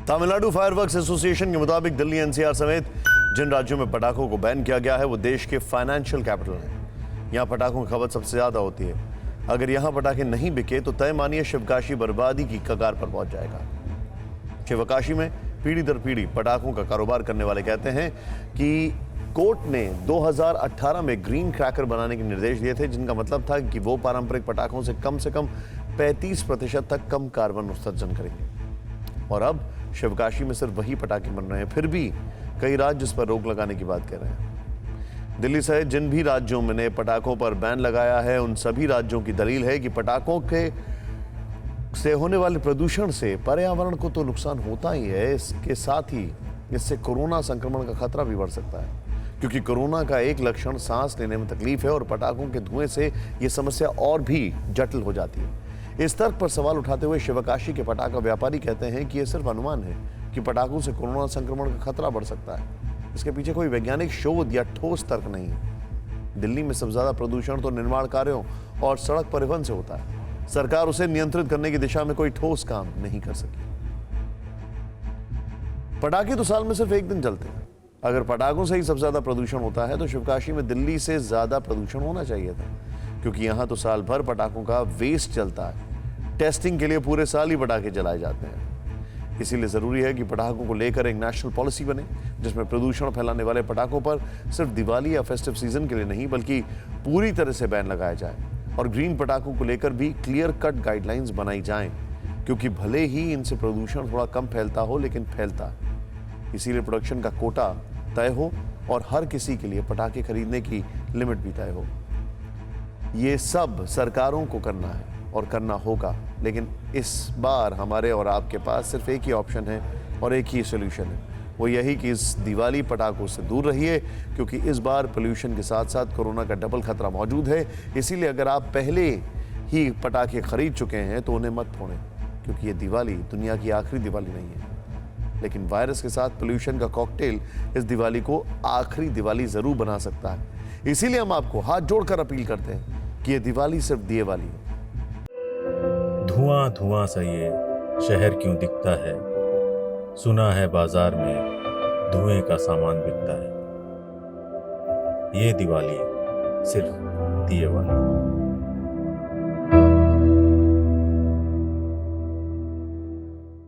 Tamil Nadu fireworks association के मुताबिक Delhi NCR समेत जिन राज्यों में पटाखों को बैन किया गया है वो देश के फाइनेंशियल कैपिटल हैं। यहाँ पटाखों की खपत सबसे ज्यादा होती है। अगर यहाँ पटाखे नहीं बिके तो तय मानिए शिवकाशी बर्बादी की कगार पर पहुंच जाएगा। शिवकाशी में पीढ़ी दर पीढ़ी पटाखों का कारोबार करने वाले कहते हैं कि कोर्ट ने 2018 में ग्रीन क्रैकर बनाने के निर्देश दिए थे, जिनका मतलब था कि वो पारंपरिक पटाखों से कम 35% तक कम कार्बन उत्सर्जन करेंगे। और अब शिवकाशी में सिर्फ वही पटाखे बन रहे हैं। फिर भी कई राज्य इस पर रोक लगाने की बात कर रहे हैं। दिल्ली सहित जिन भी राज्यों में पटाखों पर बैन लगाया है उन सभी राज्यों की दलील है कि पटाखों के से होने वाले प्रदूषण से पर्यावरण को तो नुकसान होता ही है, इसके साथ ही इससे कोरोना संक्रमण का खतरा भी बढ़ सकता है, क्योंकि कोरोना का एक लक्षण सांस लेने में तकलीफ है और पटाखों के धुएं से यह समस्या और भी जटिल हो जाती है। इस तर्क पर सवाल उठाते हुए शिवकाशी के पटाखा व्यापारी कहते हैं कि यह सिर्फ अनुमान है कि पटाखों से कोरोना संक्रमण का खतरा बढ़ सकता है। इसके पीछे कोई वैज्ञानिक शोध या ठोस तर्क नहीं है। दिल्ली में सबसे ज्यादा प्रदूषण तो निर्माण कार्यों और सड़क परिवहन से होता है। सरकार उसे नियंत्रित करने की दिशा में कोई ठोस काम नहीं कर सकी। पटाखे तो साल में सिर्फ एक दिन चलते हैं। अगर पटाखों से ही सबसे ज्यादा प्रदूषण होता है तो शिवकाशी में दिल्ली से ज्यादा प्रदूषण होना चाहिए था, क्योंकि यहां तो साल भर पटाखों का वेस्ट चलता है। टेस्टिंग के लिए पूरे साल ही पटाखे जलाए जाते हैं। इसीलिए जरूरी है कि पटाखों को लेकर एक नेशनल पॉलिसी बने, जिसमें प्रदूषण फैलाने वाले पटाखों पर सिर्फ दिवाली या फेस्टिव सीजन के लिए नहीं बल्कि पूरी तरह से बैन लगाया जाए। और ग्रीन पटाखों को लेकर भी क्लियर कट गाइडलाइंस बनाई जाएं, क्योंकि भले ही इनसे प्रदूषण थोड़ा कम फैलता हो लेकिन फैलता है। इसीलिए प्रोडक्शन का कोटा तय हो और हर किसी के लिए पटाखे खरीदने की लिमिट भी तय हो। ये सब सरकारों को करना है और करना होगा, लेकिन इस बार हमारे और आपके पास सिर्फ एक ही ऑप्शन है और एक ही सोल्यूशन है। वो यही कि इस दिवाली पटाखों से दूर रहिए, क्योंकि इस बार पोल्यूशन के साथ साथ कोरोना का डबल खतरा मौजूद है। इसीलिए अगर आप पहले ही पटाखे खरीद चुके हैं तो उन्हें मत फोड़ें, क्योंकि ये दिवाली दुनिया की आखिरी दिवाली नहीं है। लेकिन वायरस के साथ पोल्यूशन का कॉकटेल इस दिवाली को आखिरी दिवाली जरूर बना सकता है। इसीलिए हम आपको हाथ जोड़कर अपील करते हैं कि ये दिवाली सिर्फ दिए वाली है। धुआं धुआं सा ये शहर क्यों दिखता है, सुना है बाजार में धुएं का सामान बिकता है। ये दिवाली सिर्फ दिए वाली।